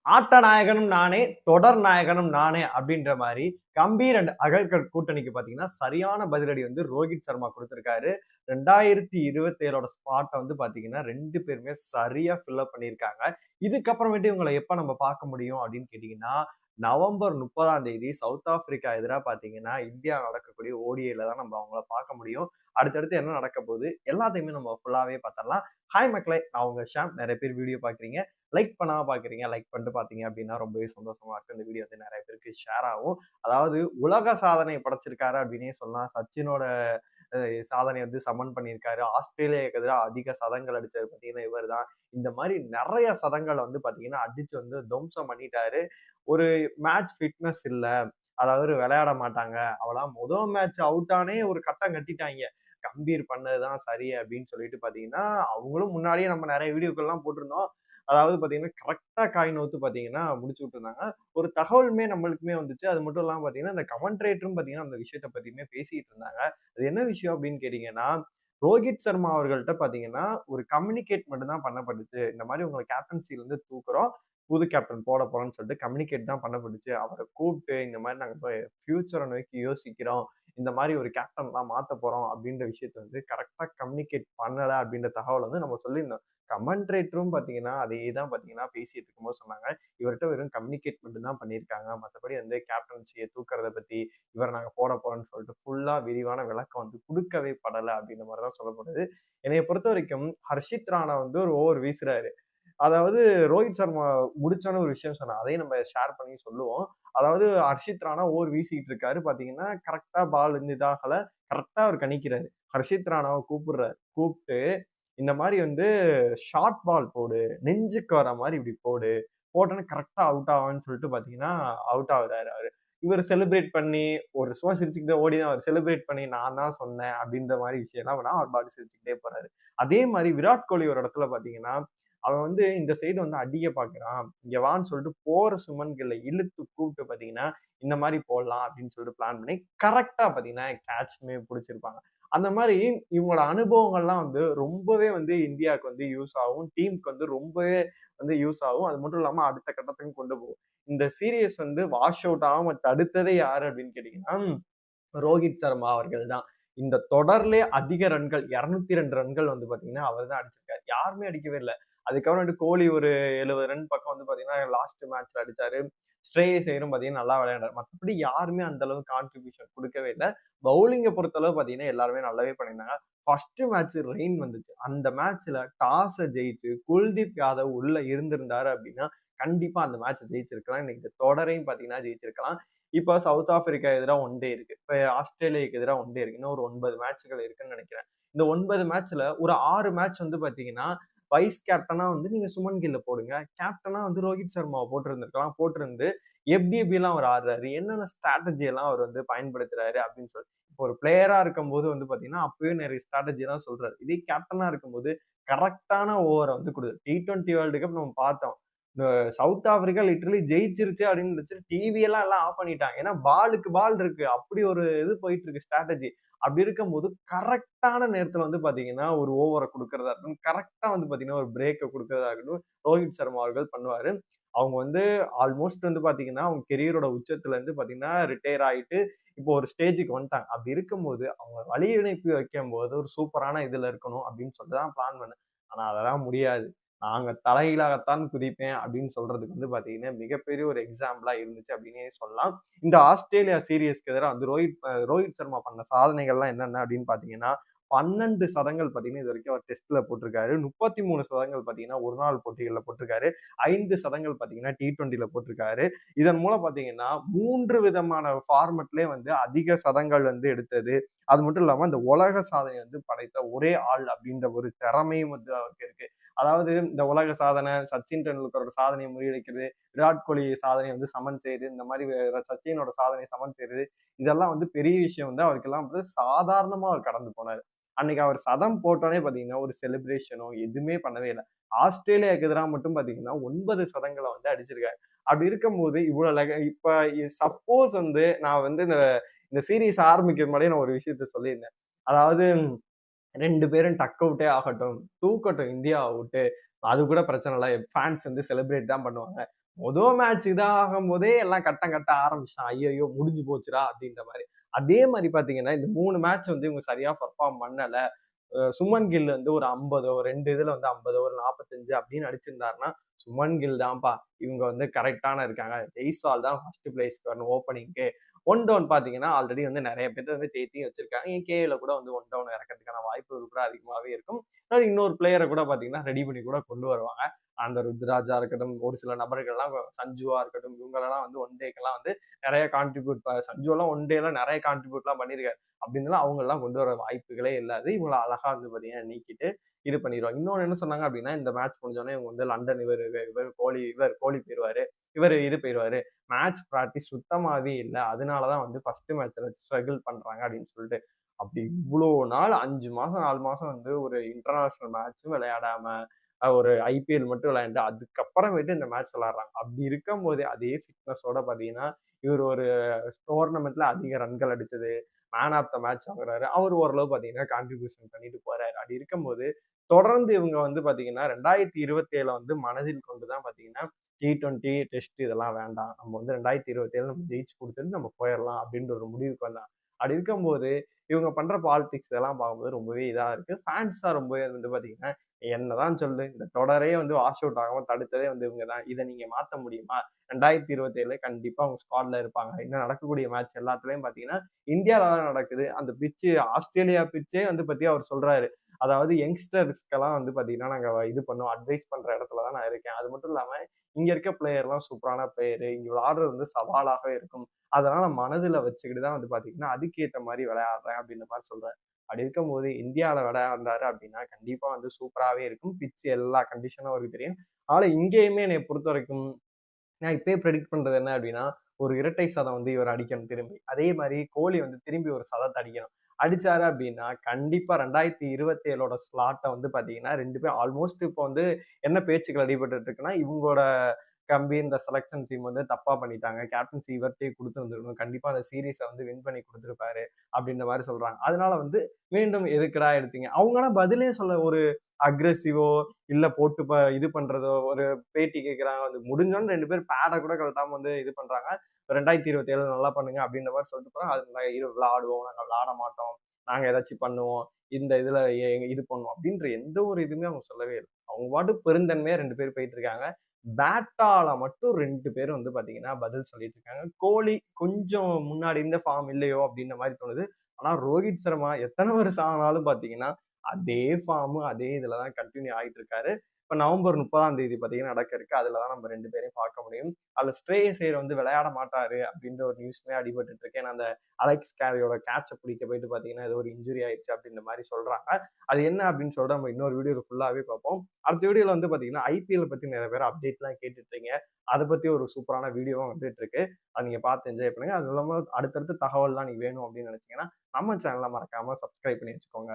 ஆட்ட நாயகனும் நானே, தொடர் நாயகனும் நானே அப்படின்ற மாரி கம்பீர் அண்ட் அகல்கர் கூட்டணிக்கு பார்த்தீங்கன்னா, சரியான பதிலடி வந்து ரோஹித் சர்மா குடுத்திருக்காரு. 2027ஓட ஸ்பாட்ட வந்து பார்த்தீங்கன்னா, 2 பேருமே சரியா ஃபில் அப் பண்ணியிருக்காங்க. இதுக்கப்புறமேட்டு இவங்கள எப்ப நம்ம பார்க்க முடியும் அப்படின்னு கேட்டீங்கன்னா, நவம்பர் 30ஆம் தேதி சவுத் ஆப்பிரிக்கா எதிரா பார்த்தீங்கன்னா, இந்தியா நடக்கக்கூடிய ஓடிஐல தான் நம்ம அவங்கள பார்க்க முடியும். அடுத்தடுத்து என்ன நடக்க போகுது எல்லாத்தையுமே நம்ம ஃபுல்லாவே பார்த்துடலாம். ஹாய் மக்களே! நான் உங்க ஷாம். நெறைய பேர் வீடியோ பார்க்குறீங்க. லைக் பண்ணாம பார்க்குறீங்க. லைக் பண்ணிட்டு பார்த்தீங்க அப்படின்னா ரொம்பவே சந்தோஷமா இருக்கும். இந்த வீடியோ வந்து நெறைய பேருக்கு ஷேர் ஆகும். அதாவது உலக சாதனை படைச்சிருக்காரு அப்படின்னே சொல்லலாம். சச்சினோட அ சாதனைய வந்து சமன் பண்ணியிருக்காரு. ஆஸ்திரேலியாவுக்கு எதிரா அதிக சதங்கள் அடிச்சது பார்த்தீங்கன்னா இவர் தான். இந்த மாரி நெறைய சதங்கள வந்து பார்த்தீங்கன்னா, அடிச்சு வந்து துவம்சம் பண்ணிட்டாரு. ஒரு மேட்ச் ஃபிட்னஸ் இல்ல. அதாவது விளையாட மாட்டாங்க. அவலாம் முதல் மேட்ச் அவுட் ஆனே ஒரு கட்டம் கட்டிட்டாய்ங்க. கம்பீர் பண்ணது தான் சரி அப்படின்னு சொல்லிட்டு பார்த்தீங்கன்னா, அவங்களும் முன்னாடியே நம்ம நெறைய வீடியோக்கள்லாம் போட்டிருந்தோம். அதாவது பார்த்தீங்கன்னா, கரெக்ட்டா காய் நவுத்து பார்த்தீங்கன்னா, முடிச்சு விட்டுருந்தாங்க. ஒரு தகவலுமே நம்மளுக்குமே வந்துச்சு. அது மட்டும் இல்லாம பார்த்தீங்கன்னா, இந்த கமெண்ட்ரேட்டரும் பார்த்தீங்கன்னா, அந்த விஷயத்த பத்தியுமே பேசிட்டு இருந்தாங்க. அது என்ன விஷயம் அப்படின்னு கேட்டீங்கன்னா, ரோஹித் சர்மா அவர்கள்ட்ட பார்த்தீங்கன்னா, ஒரு கம்யூனிகேட் மட்டும் தான் பண்ணப்பட்டுச்சு. இந்த மாரி உங்கள கேப்டன்சிலருந்து தூக்குறோம். புது கேப்டன் போட போறோம்ன்னு சொல்லிட்டு கம்யூனிகேட் தான் பண்ணப்பட்டுச்சு. அவர கூப்ட்டு இந்த மாரி நாங்க இப்ப ஃபியூச்சர நோக்கி யோசிக்கிறோம். இந்த மாரி ஒரு கேப்டன்லாம் மாத்த போறோம் அப்படின்ற விஷயத்த வந்து கரெக்ட்டா கம்யூனிகேட் பண்ணல அப்படின்ற தகவல் வந்து நம்ம சொல்லியிருந்தோம். கமெண்ட்ரேட்டரும் பார்த்தீங்கன்னா, அதே தான் பார்த்தீங்கன்னா பேசிட்டு இருக்கும்போது சொன்னாங்க. இவர்ட்ட வெறும் கம்யூனிகேட் மட்டும் தான் பண்ணியிருக்காங்க. மத்தபடி வந்து கேப்டன்சிய தூக்குறத பத்தி, இவர நாங்க போட போறோம்ன்னு சொல்லிட்டு ஃபுல்லா விரிவான விளக்கம் வந்து குடுக்கவே படல அப்படின்ற மாரி தான் சொல்லப்படுது. என்னைய பொறுத்தவரைக்கும் ஹர்ஷித் ராணா வந்து ஒரு ஓவர் வீசுறாரு. அதாவது ரோஹித் சர்மா முடிச்சோனே ஒரு விஷயம் சொன்னான். அதையும் நம்ம ஷேர் பண்ணி சொல்லுவோம். அதாவது ஹர்ஷித் ராணா ஓவர் வீசிட்டு இருக்காரு. பார்த்தீங்கன்னா, கரெக்ட்டா பால் வந்து இதாகல. கரெக்ட்டா அவரு கணிக்கிறாரு. ஹர்ஷித் ராணாவ கூப்பிடுறாரு. கூப்ட்டு இந்த மாரி வந்து ஷார்ட் பால் போடு. நெஞ்சுக்கு வர மாரி இப்படி போடு. போட்டோனே கரெக்ட்டா அவுட் ஆவான்னு சொல்லிட்டு பார்த்தீங்கன்னா, அவுட் ஆகுறாரு அவரு. இவரு செலிப்ரேட் பண்ணி ஒரு சும்மா சிரிச்சுக்கிட்டே ஓடி தான் அவரு செலிப்ரேட் பண்ணி நான் தான் சொன்னேன் அப்படின்ற மாரி விஷயம்லாம் பண்ணா, அவர் பாட்டுக்கு சிரிச்சுக்கிட்டே போறாரு. அதே மாரி விராட் கோலி ஒரு இடத்துல பார்த்தீங்கன்னா, அவன் வந்து இந்த சைடு வந்து அடிக்க பார்க்கிறான். இங்க வான்னு சொல்லிட்டு போற சுமன் கில்ல இழுத்து கூப்பிட்டு பார்த்தீங்கன்னா, இந்த மாரி போடலாம் அப்படின்னு சொல்லிட்டு பிளான் பண்ணி கரெக்ட்டா பார்த்தீங்கன்னா, கேட்ச்மே புடிச்சிருப்பாங்க. அந்த மாரி இவங்களோட அனுபவங்கள்லாம் வந்து ரொம்பவே வந்து இந்தியாவுக்கு வந்து யூஸ் ஆகும். டீமுக்கு வந்து ரொம்பவே வந்து யூஸ் ஆகும். அது மட்டும் இல்லாம அடுத்த கட்டத்துக்கும் கொண்டு போகும். இந்த சீரியஸ் வந்து வாஷ் அவுட் ஆகாம தடுத்ததே யாரு அப்படின்னு கேட்டீங்கன்னா, ரோஹித் சர்மா அவர்கள் தான். இந்த தொடர்லயே அதிக ரன்கள் 202 ரன்கள் வந்து பார்த்தீங்கன்னா, அவர் தான் அடிச்சிருக்காரு. யாருமே அடிக்கவே இல்ல. அதுக்கப்புறமேட்டு கோலி ஒரு 70 ரன் பக்கம் வந்து பார்த்தீங்கன்னா, லாஸ்ட் மேட்ச்ல அடிச்சாரு. ஸ்ரேயஸ் ஐயரும் பார்த்தீங்கன்னா நல்லா விளையாண்டாரு. மத்தபடி யாருமே அந்த அளவு கான்ட்ரிபியூஷன் குடுக்கவே இல்ல. பவுலிங்க பொறுத்தளவு பார்த்தீங்கன்னா, எல்லாருமே நல்லாவே பண்ணியிருந்தாங்க. ஃபர்ஸ்ட் மேட்ச் ரெயின் வந்துச்சு. அந்த மேட்ச்ல டாஸ ஜெயிச்சு குல்தீப் யாதவ் உள்ள இருந்திருந்தாரு அப்டின்னா, கண்டிப்பா அந்த மேட்ச்ச ஜெயிச்சிருக்கலாம். இன்னைக்கு இந்த தொடரையும் பார்த்தீங்கன்னா ஜெயிச்சிருக்கலாம். இப்ப சவுத் ஆப்பிரிக்கா எதிரா ஒன் டே இருக்கு. இப்ப ஆஸ்திரேலியாக்கு எதிரா ஒன் டே இருக்கு. இன்னும் ஒரு 9 மேட்ச்கள் இருக்குன்னு நெனைக்கிறேன். இந்த 9 மேட்ச்ல ஒரு 6 மேட்ச் வந்து பார்த்தீங்கன்னா, வைஸ் கேப்டனா வந்து நீங்க சுமன் கில்ல போடுங்க. கேப்டனா வந்து ரோஹித் சர்மாவ போட்டிருந்திருக்கலாம். போட்டிருந்து எப்டி எப்டிலாம் அவர் ஆடுறாரு, என்னென்ன ஸ்ட்ராட்டஜி எல்லாம் அவர் வந்து பயன்படுத்துறாரு அப்படின்னு சொல்லி. இப்போ ஒரு பிளேயரா இருக்கும்போது வந்து பார்த்தீங்கன்னா, அப்பவே நெறைய ஸ்ட்ராட்டஜி எல்லாம் சொல்றாரு. இதே கேப்டனா இருக்கும்போது கரெக்ட்டான ஓவர வந்து T20 வேர்ல்டு கப் நம்ம பார்த்தோம். இந்த சவுத் ஆப்பிரிக்கா லிட்டரலி ஜெயிச்சிருச்சு அப்படின்னு நினைச்சு டிவி எல்லாம் ஆஃப் பண்ணிட்டாங்க. ஏன்னா பாலுக்கு பால் இருக்கு. அப்படி ஒரு இது போயிட்டு இருக்கு ஸ்ட்ராட்டஜி. அப்படி இருக்கும்போது கரெக்ட்டான நேரத்துல வந்து பாத்தீங்கன்னா, ஒரு ஓவர குடுக்கிறதா இருக்கட்டும், கரெக்ட்டா வந்து பாத்தீங்கன்னா, ஒரு பிரேக்க குடுக்கிறதா இருக்கட்டும், ரோஹித் சர்மா அவர்கள் பண்ணுவாரு. அவங்க வந்து ஆல்மோஸ்ட் வந்து பாத்தீங்கன்னா, அவங்க கெரியரோட உச்சத்துல இருந்து பாத்தீங்கன்னா, ரிட்டயர் ஆயிட்டு, இப்போ ஒரு ஸ்டேஜ்க்கு வந்துட்டாங்க. அப்படி இருக்கும்போது, அவங்க வழி அனுப்பி வைக்கும்போது ஒரு சூப்பரான இதுல இருக்கணும் அப்படின்னு சொல்லிட்டு தான் பிளான் பண்ணேன். ஆனா அதெல்லாம் முடியாது. நாங்க தலைகீழாகத்தான் குதிப்பேன் அப்படின்னு சொல்றதுக்கு வந்து பாத்தீங்கன்னா, மிகப்பெரிய ஒரு எக்ஸாம்பிளா இருந்துச்சு அப்படின்னே சொல்லலாம். இந்த ஆஸ்திரேலியா சீரிஸ்க்கு எதிரா வந்து ரோஹித் சர்மா பண்ண சாதனைகள்லாம் என்னென்ன அப்படின்னு பாத்தீங்கன்னா, 12 சதங்கள் பாத்தீங்கன்னா, இதுவரைக்கும் அவர் டெஸ்ட்ல போட்டிருக்காரு. 33 சதங்கள் பாத்தீங்கன்னா, ஒருநாள் போட்டிகள்ல போட்டிருக்காரு. 5 சதங்கள் பாத்தீங்கன்னா, T20ல போட்டிருக்காரு. இதன் மூலம் பாத்தீங்கன்னா, 3 விதமான ஃபார்மட்லயே வந்து அதிக சதங்கள் வந்து எடுத்தது. அது மட்டும் இல்லாம இந்த உலக சாதனை வந்து படைத்த ஒரே ஆள் அப்படின்ற ஒரு திறமையும் வந்து அவருக்கு இருக்கு. அதாவது இந்த உலக சாதனை, சச்சின் டெண்டுல்கரோட சாதனைய முறியடிக்கிறது, விராட் கோலி சாதனைய வந்து சமன் செய்யுது. இந்த மாரி சச்சினோட சாதனைய சமன் செய்றது. இதெல்லாம் வந்து பெரிய விஷயம் வந்து அவருக்கெல்லாம் வந்து சாதாரணமா அவர் கடந்து போனாரு. அன்னைக்கு அவர் சதம் போட்டோனே பார்த்தீங்கன்னா, ஒரு செலிப்ரேஷனோ எதுவுமே பண்ணவே இல்ல. ஆஸ்திரேலியாவுக்கு எதிரா மட்டும் பார்த்தீங்கன்னா, 9 சதங்கள வந்து அடிச்சிருக்காரு. அப்படி இருக்கும்போது இவ்வளோ இப்ப சப்போஸ் வந்து நான் வந்து இந்த இந்த சீரிஸ் ஆரம்பிக்கிறதுக்கு முன்னாடியே நான் ஒரு விஷயத்த சொல்லியிருந்தேன். அதாவது 2 பேரும் டக் அவுட்டே ஆகட்டும். தூக்கட்டும் இந்தியா அவுட்டு. அது கூட பிரச்சனை இல்ல. ஃபேன்ஸ் வந்து செலிப்ரேட் தான் பண்ணுவாங்க. மொத மேட்ச் இதாகும்போதே எல்லாம் கட்டம் கட்ட ஆரம்பிச்சுட்டான். ஐய்யய்யோ! முடிஞ்சு போச்சுடா அப்படின்ற மாரி. அதே மாரி பார்த்தீங்கன்னா, இந்த 3 மேட்ச் வந்து இவங்க சரியா பெர்ஃபார்ம் பண்ணல. சுமன் கில் வந்து ஒரு 50 2 இதுல வந்து 50 ஒரு 45 அப்படின்னு அடிச்சிருந்தாருன்னா, சுமன் கில் தான்ப்பா. இவங்க வந்து கரெக்ட்டான இருக்காங்க. ஜெய்ஸ்வால் தான் ஃபர்ஸ்ட் பிளேஸ்க்கு வரணும் ஓப்பனிங்க்கு. ஒன் டவுன் பார்த்தீங்கன்னா, ஆல்ரெடி வந்து நெறைய பேத்த வந்து தேத்தியும் வச்சிருக்காங்க. கேல கூட வந்து ஒன் டவுன் இறக்கறதுக்கான வாய்ப்புகள் கூட அதிகமாவே இருக்கும். இன்னொரு பிளேயர கூட பார்த்தீங்கன்னா, ரெடி பண்ணி கூட கொண்டு வருவாங்க. அந்த ருத்ராஜா இருக்கட்டும், ஒரு சில நபர்கள்லாம் சஞ்சுவா இருக்கட்டும், இவங்களெல்லாம் வந்து ஒன் டேக்கெல்லாம் வந்து நெறைய கான்ட்ரிபியூட் சஞ்சுவெல்லாம் ஒன் டேல நெறைய கான்ட்ரிபியூட்லாம் பண்ணியிருக்காரு. அப்படி இருந்தாலும் அவங்கலாம் கொண்டு வர வாய்ப்புகளே இல்ல. அது இவங்கள அழகா வந்து பார்த்தீங்கன்னா நீக்கிட்டு இது பண்ணிருவாங்க. இன்னொன்னு என்ன சொன்னாங்க அப்படின்னா, இந்த மேட்ச் முடிஞ்சோனே இவங்க வந்து லண்டன் இவர் கோலி போயிருவாரு. இவரு இது போயிருவாரு. மேட்ச் பிராக்டிஸ் சுத்தமாவே இல்ல. அதனால தான் வந்து ஃபர்ஸ்ட் மேட்ச்ல ஸ்ட்ரகிள் பண்றாங்க அப்படின்னு சொல்லிட்டு. அப்படி இவ்ளோ நாள் 5 மாசம் 4 மாசம் வந்து ஒரு இன்டர்நேஷனல் மேட்ச்சும் விளையாடாம, ஒரு ஐபிஎல் மட்டும் விளையாண்டு அதுக்கப்புறமேட்டு இந்த மேட்ச் விளையாடுறாங்க. அப்படி இருக்கும்போதே அதே ஃபிட்னஸோட பார்த்தீங்கன்னா, இவர் ஒரு டோர்னமெண்ட்ல அதிக ரன்கள் அடிச்சது, மேன் ஆஃப் த மேட்ச் வாங்குறாரு. அவரு ஓரளவு பார்த்தீங்கன்னா, கான்ட்ரிபியூஷன் பண்ணிட்டு போறாரு. அப்படி இருக்கும்போது, தொடர்ந்து இவங்க வந்து பார்த்தீங்கன்னா, 2027 வந்து மனதில் கொண்டு தான் பார்த்தீங்கன்னா, T20 டெஸ்ட் இதெல்லாம் வேண்டாம். நம்ம வந்து 2027 நம்ம ஜெயிச்சு குடுத்துட்டு நம்ம போயிரலாம் அப்படின்ற ஒரு முடிவுக்கு வந்தாங்க. அப்படி இருக்கும்போது, இவங்க பண்ற பாலிடிக்ஸ் இதெல்லாம் பார்க்கும்போது ரொம்பவே இதா இருக்கு. ஃபேன்ஸ் தான் ரொம்பவே வந்து பார்த்தீங்கன்னா, என்னதான் சொல்லு, இந்த தொடரே வந்து வாஷ் அவுட் ஆகாம தடுத்ததே வந்து இவங்க தான். இத நீங்க மாத்த முடியுமா? 2027 கண்டிப்பா அவங்க ஸ்குவாட்ல இருப்பாங்க. இன்னும் நடக்கக்கூடிய மேட்ச் எல்லாத்துலயும் பார்த்தீங்கன்னா, இந்தியால தான் நடக்குது. அந்த பிட்ச் ஆஸ்திரேலியா பிட்ச்சே வந்து பத்தி அவர் சொல்றாரு. அதாவது யங்ஸ்டர்ஸ்க்கெல்லாம் வந்து பார்த்தீங்கன்னா, நாங்க இது பண்ணுவோம். அட்வைஸ் பண்ற இடத்துல தான் நான் இருக்கேன். அது மட்டும் இல்லாம, இங்க இருக்க பிளேயர்லாம் சூப்பரான பிளேயரு. இங்க விளையாடுறது வந்து சவாலாக இருக்கும். அதனால மனதுல வச்சுக்கிட்டு தான் வந்து பார்த்தீங்கன்னா, அதுக்கேத்த மாரி விளையாடுறேன் அப்படின்ற மாரி சொல்றாரு. அப்படி இருக்கும்போது இந்தியால விளையாண்டாரு அப்படின்னா, கண்டிப்பா வந்து சூப்பராவே இருக்கும். பிட்ச் எல்லா கண்டிஷனும் அவருக்கு தெரியும். ஆனா இங்கேயுமே என்னைய பொறுத்தவரைக்கும் நான் இப்பயே பிரெடிக்ட் பண்றது என்ன அப்டின்னா, ஒரு இரட்டை சதம் வந்து இவர் அடிக்கணும் திரும்பி. அதே மாரி கோலி வந்து திரும்பி ஒரு சதத்த அடிக்கணும். அடிச்சாரு அப்டின்னா, கண்டிப்பா 2027ஓட ஸ்லாட்ட வந்து பார்த்தீங்கன்னா, 2 பேரும் ஆல்மோஸ்ட் இப்போ வந்து என்ன பேச்சுக்கள் அடிபட்டுட்டு இருக்குன்னா, இவங்களோட கம்பி இந்த செலக்ஷன் டீம் வந்து தப்பா பண்ணிட்டாங்க. கேப்டன்சி இவர்ட்டயே குடுத்துருந்துருக்கணும். கண்டிப்பா அந்த சீரிஸ வந்து வின் பண்ணி குடுத்துருப்பாரு. அப்டின்ற மாரி சொல்றாங்க. அதனால வந்து மீண்டும் எதுக்குடா எடுத்தீங்க? அவங்க ஆனா பதிலே சொல்ல ஒரு அக்ரெசிவோ இல்ல போட்டு இது பண்றதோ ஒரு பேட்டி கேட்குறாங்க. அது முடிஞ்சோனே 2 பேரும் பேட கூட கழட்டாம வந்து இது பண்றாங்க. 2027 நல்லா பண்ணுங்க அப்படின்ற மாரி சொல்லிட்டு போறாங்க. அது நாங்க விளையாடுவோம், நாங்க விளையாட மாட்டோம். நாங்க ஏதாச்சும் பண்ணுவோம். இந்த இதுல இது பண்ணுவோம் அப்படின்ற எந்த ஒரு இதுவுமே அவங்க சொல்லவே இல்ல. அவங்க பாட்டுக்கு பெருந்தன்மையா 2 பேர் போயிட்டு இருக்காங்க. பேட்டால மட்டும் 2 பேரும் வந்து பாத்தீங்கன்னா, பதில் சொல்லிட்டு இருக்காங்க. கோலி கொஞ்சம் முன்னாடி இருந்த ஃபார்ம் இல்லையோ அப்படின்ற மாரி தோணுது. ஆனா ரோஹித் சர்மா எத்தன வருஷம் ஆனாலும் பாத்தீங்கன்னா, அதே ஃபார்மு, அதே இதுல தான் கன்டின்யூ ஆயிட்டு இருக்காரு. இப்ப நவம்பர் 30ஆம் தேதி பார்த்தீங்கன்னா நடக்க இருக்கு. அதுல தான் நம்ம 2 பேரையும் பார்க்க முடியும். அதுல ஸ்ரேயஸ் ஐயர் வந்து விளையாட மாட்டாரு அப்படின்ற ஒரு நியூஸ்மே அடிபட்டுட்டு இருக்கு. ஏன்னா, அந்த அலெக்ஸ் கேரியோட கேட்ச பிடிக்க போயிட்டு பார்த்தீங்கன்னா, ஏதோ ஒரு இன்ஜுரி ஆயிருச்சு அப்படின்ற மாரி சொல்றாங்க. அது என்ன அப்படின்னு சொல்லிட்டு நம்ம இன்னொரு வீடியோல ஃபுல்லாவே பார்ப்போம். அடுத்த வீடியோல வந்து பார்த்தீங்கன்னா, ஐபிஎல் பத்தி நிறைய பேர் அப்டேட்லாம் கேட்டுட்டு இருக்கீங்க. அத பத்தி ஒரு சூப்பரான வீடியோவும் வந்துட்டு இருக்கு. அத நீங்க பார்த்து என்ஜாய் பண்ணுங்க. அது இல்லாம அடுத்தடுத்த தகவல்லாம் நீங்க வேணும் அப்படின்னு நினைச்சீங்கன்னா, நம்ம சேனல மறக்காம சப்ஸ்கிரைப் பண்ணி வச்சுக்கோங்க.